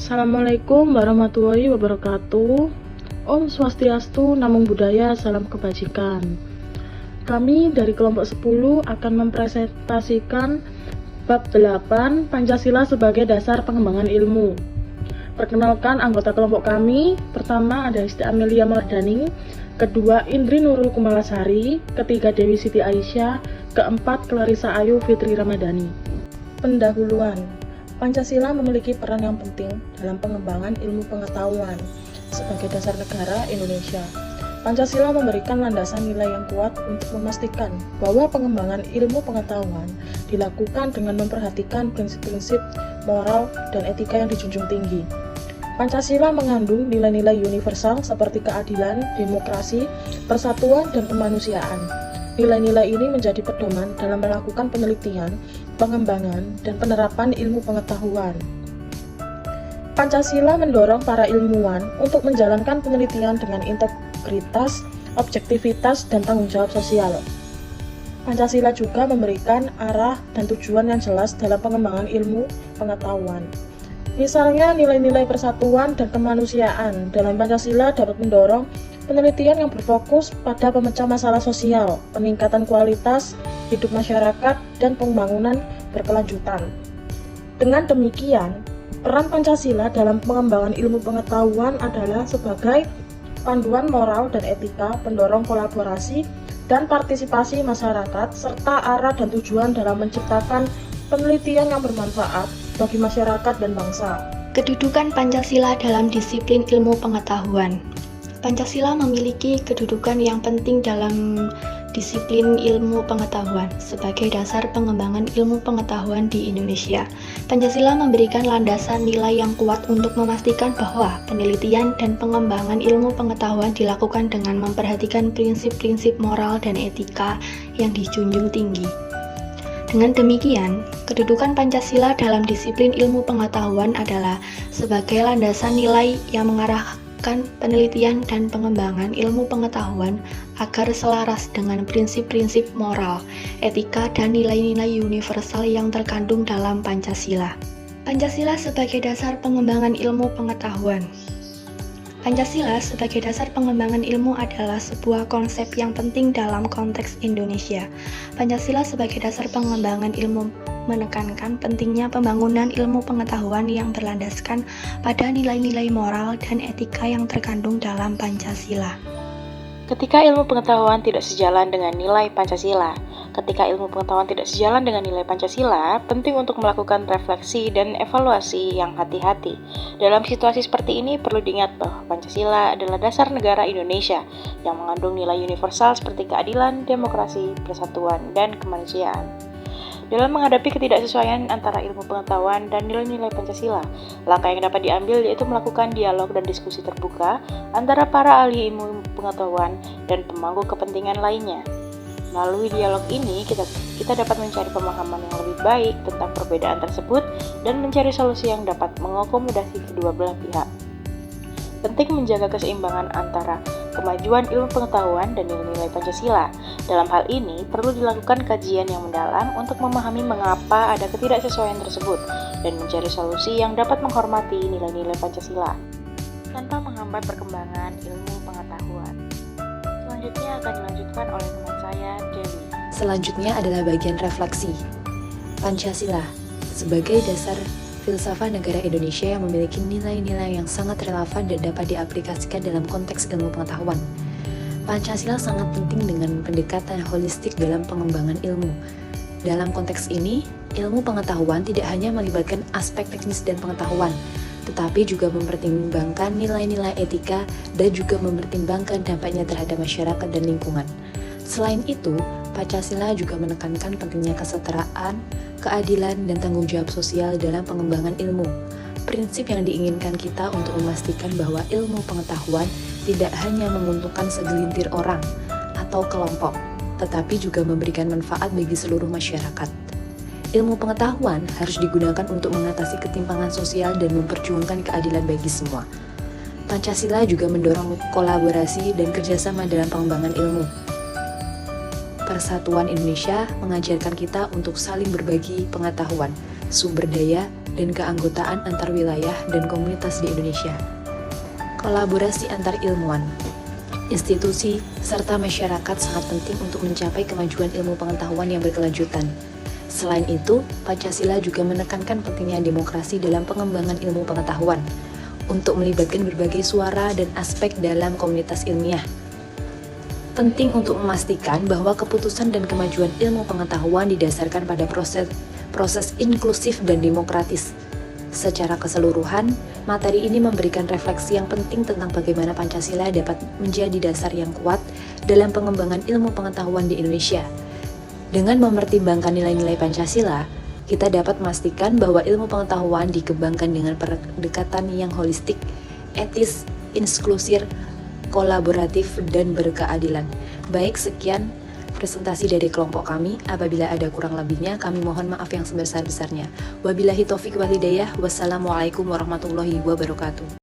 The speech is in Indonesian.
Assalamualaikum warahmatullahi wabarakatuh. Om Swastiastu, Namo Buddhaya, salam kebajikan. Kami dari kelompok 10 akan mempresentasikan bab 8 Pancasila sebagai dasar pengembangan ilmu. Perkenalkan anggota kelompok kami. Pertama ada Isti Amelia Mardani, kedua Indri Nurul Kumalasari, ketiga Dewi Siti Aisyah, keempat Clarissa Ayu Fitri Ramadhani. Pendahuluan. Pancasila memiliki peran yang penting dalam pengembangan ilmu pengetahuan sebagai dasar negara Indonesia. Pancasila memberikan landasan nilai yang kuat untuk memastikan bahwa pengembangan ilmu pengetahuan dilakukan dengan memperhatikan prinsip-prinsip moral dan etika yang dijunjung tinggi. Pancasila mengandung nilai-nilai universal seperti keadilan, demokrasi, persatuan, dan kemanusiaan. Nilai-nilai ini menjadi pedoman dalam melakukan penelitian, pengembangan, dan penerapan ilmu pengetahuan. Pancasila mendorong para ilmuwan untuk menjalankan penelitian dengan integritas, objektivitas, dan tanggung jawab sosial. Pancasila juga memberikan arah dan tujuan yang jelas dalam pengembangan ilmu pengetahuan. Misalnya, nilai-nilai persatuan dan kemanusiaan dalam Pancasila dapat mendorong penelitian yang berfokus pada pemecah masalah sosial, peningkatan kualitas hidup masyarakat, dan pembangunan berkelanjutan. Dengan demikian, peran Pancasila dalam pengembangan ilmu pengetahuan adalah sebagai panduan moral dan etika, pendorong kolaborasi dan partisipasi masyarakat, serta arah dan tujuan dalam menciptakan penelitian yang bermanfaat bagi masyarakat dan bangsa. Kedudukan Pancasila dalam disiplin ilmu pengetahuan. Pancasila memiliki kedudukan yang penting dalam disiplin ilmu pengetahuan sebagai dasar pengembangan ilmu pengetahuan di Indonesia. Pancasila memberikan landasan nilai yang kuat untuk memastikan bahwa penelitian dan pengembangan ilmu pengetahuan dilakukan dengan memperhatikan prinsip-prinsip moral dan etika yang dijunjung tinggi. Dengan demikian, kedudukan Pancasila dalam disiplin ilmu pengetahuan adalah sebagai landasan nilai yang mengarahkan penelitian dan pengembangan ilmu pengetahuan agar selaras dengan prinsip-prinsip moral, etika, dan nilai-nilai universal yang terkandung dalam Pancasila. Pancasila sebagai dasar pengembangan ilmu pengetahuan. Pancasila sebagai dasar pengembangan ilmu adalah sebuah konsep yang penting dalam konteks Indonesia. Pancasila sebagai dasar pengembangan ilmu menekankan pentingnya pembangunan ilmu pengetahuan yang berlandaskan pada nilai-nilai moral dan etika yang terkandung dalam Pancasila. Ketika ilmu pengetahuan tidak sejalan dengan nilai Pancasila, penting untuk melakukan refleksi dan evaluasi yang hati-hati. Dalam situasi seperti ini, perlu diingat bahwa Pancasila adalah dasar negara Indonesia yang mengandung nilai universal seperti keadilan, demokrasi, persatuan, dan kemanusiaan. Dalam menghadapi ketidaksesuaian antara ilmu pengetahuan dan nilai-nilai Pancasila, langkah yang dapat diambil yaitu melakukan dialog dan diskusi terbuka antara para ahli ilmu pengetahuan dan pemangku kepentingan lainnya. Melalui dialog ini, kita dapat mencari pemahaman yang lebih baik tentang perbedaan tersebut dan mencari solusi yang dapat mengakomodasi kedua belah pihak. Penting menjaga keseimbangan antara kemajuan ilmu pengetahuan dan nilai-nilai Pancasila. Dalam hal ini, perlu dilakukan kajian yang mendalam untuk memahami mengapa ada ketidaksesuaian tersebut dan mencari solusi yang dapat menghormati nilai-nilai Pancasila tanpa menghambat perkembangan ilmu pengetahuan. Selanjutnya akan dilanjutkan oleh teman saya, Dewi. Selanjutnya adalah bagian refleksi. Pancasila sebagai dasar filsafat negara Indonesia yang memiliki nilai-nilai yang sangat relevan dan dapat diaplikasikan dalam konteks ilmu pengetahuan. Pancasila sangat penting dengan pendekatan holistik dalam pengembangan ilmu. Dalam konteks ini, ilmu pengetahuan tidak hanya melibatkan aspek teknis dan pengetahuan, tetapi juga mempertimbangkan nilai-nilai etika dan juga mempertimbangkan dampaknya terhadap masyarakat dan lingkungan. Selain itu, Pancasila juga menekankan pentingnya kesetaraan, keadilan, dan tanggung jawab sosial dalam pengembangan ilmu. Prinsip yang diinginkan kita untuk memastikan bahwa ilmu pengetahuan tidak hanya menguntungkan segelintir orang atau kelompok, tetapi juga memberikan manfaat bagi seluruh masyarakat. Ilmu pengetahuan harus digunakan untuk mengatasi ketimpangan sosial dan memperjuangkan keadilan bagi semua. Pancasila juga mendorong kolaborasi dan kerjasama dalam pengembangan ilmu. Persatuan Indonesia mengajarkan kita untuk saling berbagi pengetahuan, sumber daya, dan keanggotaan antar wilayah dan komunitas di Indonesia. Kolaborasi antar ilmuwan, institusi, serta masyarakat sangat penting untuk mencapai kemajuan ilmu pengetahuan yang berkelanjutan. Selain itu, Pancasila juga menekankan pentingnya demokrasi dalam pengembangan ilmu pengetahuan untuk melibatkan berbagai suara dan aspek dalam komunitas ilmiah. Penting untuk memastikan bahwa keputusan dan kemajuan ilmu pengetahuan didasarkan pada proses inklusif dan demokratis. Secara keseluruhan, materi ini memberikan refleksi yang penting tentang bagaimana Pancasila dapat menjadi dasar yang kuat dalam pengembangan ilmu pengetahuan di Indonesia. Dengan mempertimbangkan nilai-nilai Pancasila, kita dapat memastikan bahwa ilmu pengetahuan dikembangkan dengan pendekatan yang holistik, etis, inklusif, kolaboratif, dan berkeadilan. Baik, sekian presentasi dari kelompok kami. Apabila ada kurang lebihnya, kami mohon maaf yang sebesar-besarnya. Wabillahi taufiq wal hidayah. Wassalamualaikum warahmatullahi wabarakatuh.